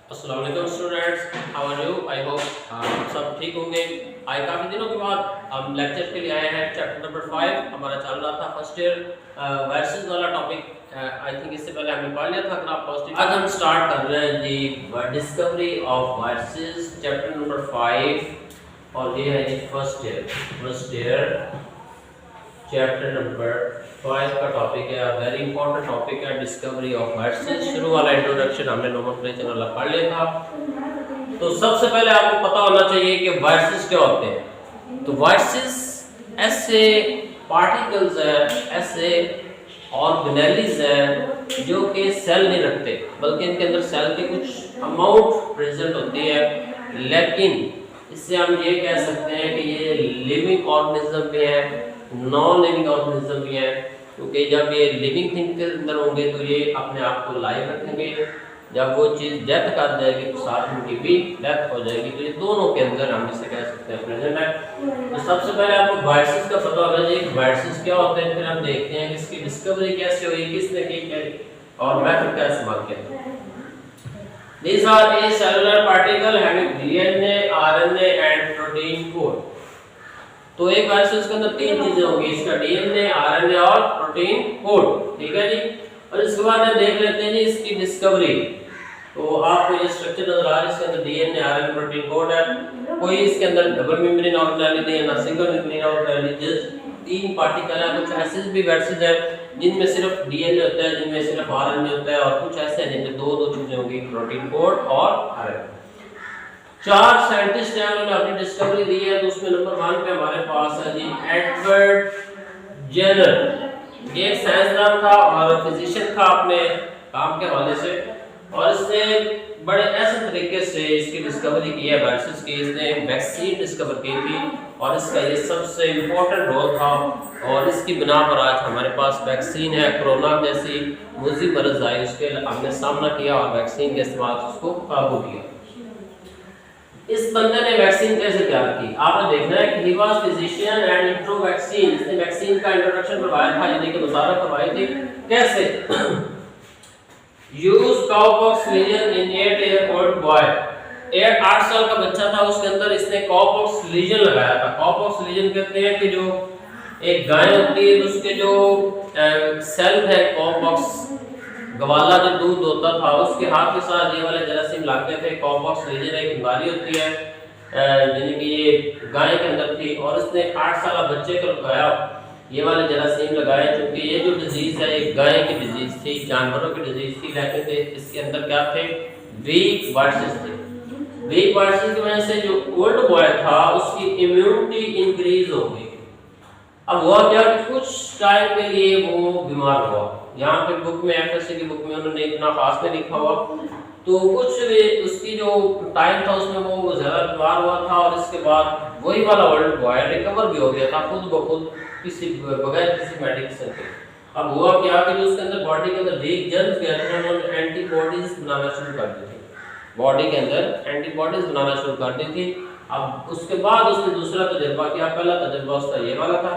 अस्सलाम वालेकुम students, how are you? I hope सब ठीक होंगे। आज काफ़ी दिनों के बाद हम लेक्चर के लिए आए हैं। चैप्टर नंबर 5 हमारा चल रहा था फर्स्ट ईयर वर्सेस वाला टॉपिक। आई थिंक इससे पहले हमने पढ़ लिया था। अगर आप पॉजिटिव, आज हम स्टार्ट कर रहे हैं जी discovery of viruses chapter number 5 और ये है जी फर्स्ट ईयर चैप्टर नंबर 5 का टॉपिक है। वेरी इंपॉर्टेंट टॉपिक है डिस्कवरी ऑफ वर्सेस। शुरू वाला इंट्रोडक्शन हमने नोमेनक्लेचर वाला पढ़ लिया था। तो सबसे पहले आपको पता होना चाहिए कि वर्सेस क्या होते हैं। तो वर्सेस ऐसे पार्टिकल्स हैं, ऐसे ऑर्गेनेलिज हैं जो कि सेल नहीं रखते, बल्कि इनके अंदर सेल की कुछ अमाउंट प्रेजेंट होती है। लेकिन इससे हम ये कह सकते हैं कि ये लिविंग ऑर्गेनिज्म भी है, नॉन लिविंग ऑर्गेनिज्म भी है। क्योंकि जब ये लिविंग थिंग के अंदर होंगे तो ये अपने आप को लाइव रखेंगे। जब वो चीज़ डेथ कर जाएगी तो साथ उनकी भी डेथ हो जाएगी। तो ये दोनों के अंदर हम इसे कह सकते हैं प्रेजेंट है। तो सबसे पहले आपको वायरसेस का पता होना चाहिए। वायरसेस क्या होते हैं, फिर हम देखते हैं कि इसकी डिस्कवरी कैसे हुई, किसने की और मेथड का इस्तेमाल किया। These are a cellular particle having DNA, RNA and protein code. तो एक वायरस के अंदर तीन चीजें होंगी, इसका डीएनए, आरएनए और प्रोटीन कोड। ठीक है जी। और इसके बाद हम देख लेते हैं जी इसकी डिस्कवरी। तो आपको ये स्ट्रक्चर नजर आ रहा है, इसके अंदर डीएनए, आरएनए, प्रोटीन कोड है। कोई इसके अंदर डबल मेम्ब्रेन ऑर्गेनेलिटी है, ना सिंगल मेम्ब्रेन ऑर्गेनेलिटी। तीन पार्टिकल है। कुछ ऐसे भी वायरसेस है जिनमें सिर्फ डीएनए होता है, जिनमें सिर्फ आरएनए होता है, और कुछ ऐसे हैं जिनमें दो चीजें होंगी, प्रोटीन कोड और आरएनए। चार साइंटिस्ट हैं, उन्होंने अपनी डिस्कवरी दी है। तो उसमें नंबर 1 पे हमारे पास है जी एडवर्ड जेनर। ये एक साइंसदान था और फिजिशियन था अपने काम के हवाले से, और इसने बड़े ऐसे तरीके से इसकी डिस्कवरी की है वायरसेस की। इसने वैक्सीन डिस्कवर की थी और इसका ये सबसे इम्पोर्टेंट रोल था, और इसकी बिना पर आज हमारे पास वैक्सीन है। कोरोना जैसी मुज़ी मरज आई, उसके हमने सामना किया और वैक्सीन के इस्तेमाल उसको काबू किया। इस बंदे ने वैक्सीन कैसे तैयार की, आपने देखना है कि he was physician and intro vaccine. इसने वैक्सीन का इंट्रोडक्शन करवाया था, यानी कि मुतारा करवाई थी। कैसे? Use cowpox lesion in 8 year old boy. 8 साल का बच्चा था, उसके अंदर इसने काउपॉक्स लीजन लगाया था। काउपॉक्स लीजन कहते हैं कि जो एक गाय होती है, उसके जो सेल है, काउपॉक्स गवाला जो दूध होता था, उसके हाथ के साथ ये वाले जरासीम लगते थे। काउपॉक्स लीजन एक बीमारी होती है, यानी कि ये गाय के अंदर थी, और इसने 8 साल बच्चे को लगाया, ये वाले जरासीम लगाए। क्योंकि ये जो डिजीज है एक गाय की डिजीज थी, जानवरों की डिजीज थी, लेकिन इसके अंदर क्या थे, वीक वायरसेस थे। वीक वायरसेस की वजह से जो ओल्ड बॉय था उसकी इम्यूनिटी इंक्रीज हो गई। अब हुआ क्या कि कुछ टाइम के लिए वो बीमार हुआ। यहाँ पे बुक में, एफएससी की बुक में उन्होंने इतना खास नहीं लिखा हुआ, तो कुछ उसकी जो टाइम था उसमें वो ज्यादा बीमार हुआ था, और इसके बाद वही वाला ओल्ड बॉय रिकवर भी हो गया था खुद ब खुद, किसी बगैर किसी मेडिसिन के। अब हुआ क्या कि जो उसके अंदर बॉडी के अंदर वीक जर्म्स गए थे, उन्होंने एंटीबॉडीज बनाना शुरू कर दी थी। बॉडी के अंदर एंटीबॉडीज बनाना शुरू कर दी थी। अब उसके बाद उसने दूसरा तजुर्बा किया। पहला तजुर्बा उसका ये वाला था।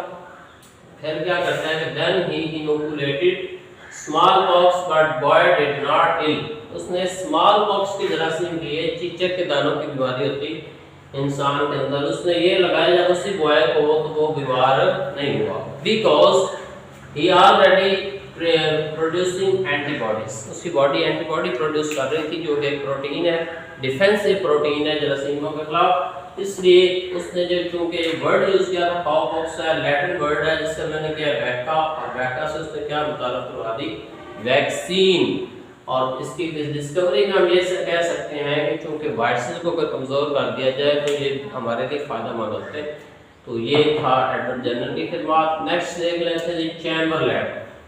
फिर क्या करता है कि then he inoculated small pox but boy did not ill. उसने स्मॉल पॉक्स की जरासीम लिए, चीचक के दानों की बीमारी होती इंसान के अंदर, उसने ये लगाया। जब उसी बॉय को तो वो बीमार नहीं हुआ, because he already producing antibodies. उसकी बॉडी एंटीबॉडी प्रोड्यूस कर रही थी, जो कि एक प्रोटीन है, डिफेंसिव प्रोटीन है जरासीमों के खिलाफ। इसलिए उसने जो चूंकि वर्ड यूज किया था, काउपॉक्स है, लैटिन वर्ड है, जिससे मैंने किया वैका, और वैका से उसने क्या मुतारफ करवा दी, वैक्सीन। और इसकी डिस्कवरी में हम ये कह सकते हैं कि चूंकि वायरसेस को अगर कमजोर कर दिया जाए तो ये हमारे लिए फायदेमंद होते हैं। तो ये था एडवर्ड जेनर की खिदमत। नेक्स्ट देख लेते हैं चैम्बरलैंड।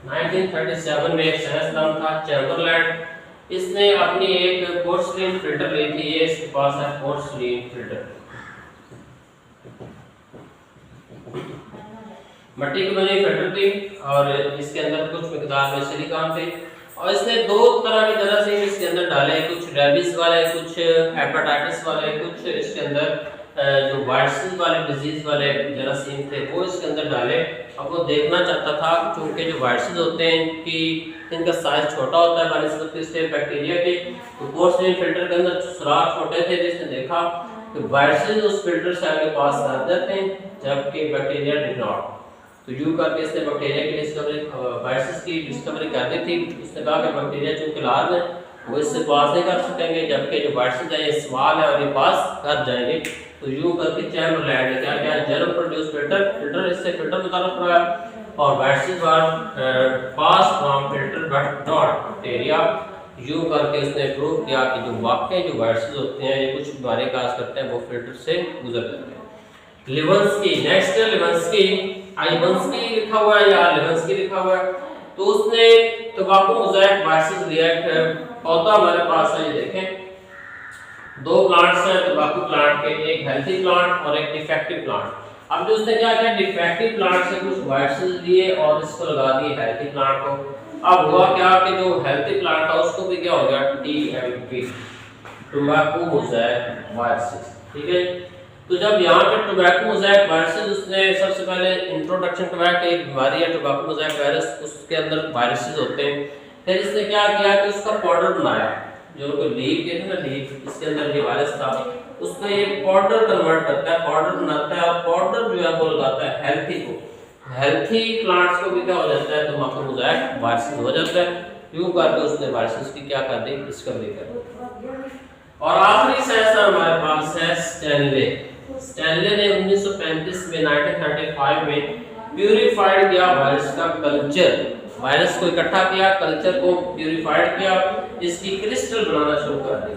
1937 में एक साइंसदान था चैम्बरलैंड। इसने अपनी एक पोर्सलिन फिल्टर ली थी। ये इसके पास है पोर्सलिन फिल्टर, मट्टी की बनी फिल्टर थी, और इसके अंदर कुछ मिकदार में सिलिकॉन थी। और इसने दो तरह के जरासीम इसके अंदर डाले, कुछ रेबीज वाले, कुछ हेपेटाइटिस वाले, कुछ इसके अंदर जो वायरसेस वाले डिजीज वाले जरासीम थे वो इसके अंदर डाले। अब वो देखना चाहता था क्योंकि जो वायरसेस होते हैं इनका साइज छोटा होता है बनस्पत से बैक्टीरिया के, तो पोर्सिलिन फिल्टर के अंदर सुराख छोटे थे, जिसने देखा कि वायरसेस उस फिल्टर सेल के पास आ जाते हैं जबकि बैक्टीरिया डिड नॉट। तो यूं करके इसने बैक्टीरिया की डिस्कवरी, वायरसेस की डिस्कवरी कर दी थी। उसने कहा कि बैक्टीरिया चूंकि लार्ज है वो इससे पास नहीं कर सकेंगे, जबकि जो वायरसेस है ये स्मॉल है और ये पास कर जाएंगे। तो यूं करके चैम्बरलैंड ने क्या किया, जर्म प्रोड्यूस फिल्टर इससे फिल्टर मुतारफ कराया और viruses were pass from filter but not bacteria. यूं करके उसने प्रूव किया कि जो वाकई जो वायरसेस होते हैं ये कुछ बीमारी का काज करते हैं वो फिल्टर से गुजर जाते हैं। लिवंस्की, नेक्स्ट लिवंस्की, आइवंस्की लिखा हुआ है या लिवंस्की लिखा हुआ है। तो उसने तंबाकू मोज़ेक वायरसेस रिएक्ट पौधा हमारे पास है, ये देखें दो प्लांट्स हैं तंबाकू प्लांट के, एक हेल्थी प्लांट और एक डिफेक्टिव प्लांट। अब जो उसने क्या किया, डिफेक्टिव प्लांट से कुछ वायरसेस लिए और इसको लगा दिए हेल्थी प्लांट को। अब हुआ क्या कि जो हेल्थी प्लांट था उसको भी क्या हो गया, TMP, तंबाकू मोज़ेक वायरसेस, ठीक है। तो जब यहाँ पे टोबैको मोज़ेक वायरसेस, उसने सबसे पहले इंट्रोडक्शन करवाया कि एक बीमारी है टोबैको मोज़ेक वायरस, उसके अंदर वायरसेस होते हैं। फिर इसने क्या किया कि उसका पाउडर बनाया, जो कोई लीफ कहते हैं ना, लीफ, इसके अंदर ये वायरस था, उसको ये पाउडर कन्वर्ट करता है, पाउडर बनाता है और पाउडर जो है वो लगाता है हेल्थी को, हेल्थी प्लांट्स को भी क्या हो जाता है, तंबाकू मोज़ेक वायरसेस हो जाता है। यूं करके उसने वायरसेस की क्या कर दी, डिस्कवरी कर दी। और आखिरी सेंसर हमारे पास है स्टैनले। स्टैनले ने 1935 में 1935 में प्यूरिफाइड किया वायरस का कल्चर, वायरस को इकट्ठा किया, कल्चर को प्यूरिफाइड किया, इसकी क्रिस्टल बनाना शुरू कर दी।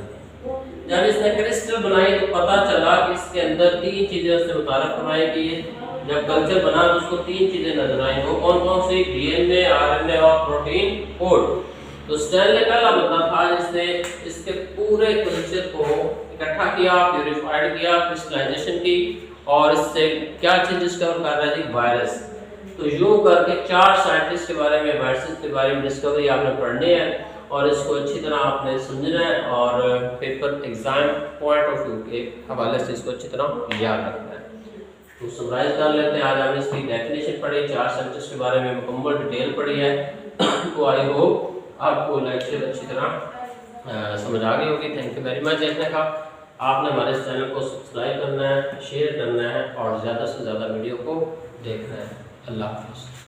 जब इसने क्रिस्टल बनाई तो पता चला कि इसके अंदर तीन चीजें उसने मुतारफ करवाई कि जब कल्चर बना तो उसको तीन चीजें नजर आई। वो कौन कौन सी, DNA, RNA और प्रोटीन कोड। तो स्टैनले पहला बंदा था जिसने इसके पूरे कल्चर को इकट्ठा किया, प्यूरिफाइड किया, क्रिस्टलाइजेशन की और इससे क्या चीज डिस्कवर कर रहा थी, वायरस। तो यूं करके 4 साइंटिस्ट के बारे में, वायरसेस के बारे में डिस्कवरी आपने पढ़नी है और इसको अच्छी तरह आपने समझना है और paper exam point of view के हवाले से इसको अच्छी तरह याद रखना है। तो समराइज कर लेते हैं, आज हमने इसकी डेफिनेशन पढ़ी, 4 साइंटिस्ट के बारे में मुकम्मल डिटेल पढ़ी है। तो आई होप आपको लेक्चर अच्छी तरह समझ आ गई होगी। थैंक यू वेरी मच देखने का। आपने हमारे इस चैनल को सब्सक्राइब करना है, शेयर करना है और ज़्यादा से ज़्यादा वीडियो को देखना है। अल्लाह हाफ़िज़।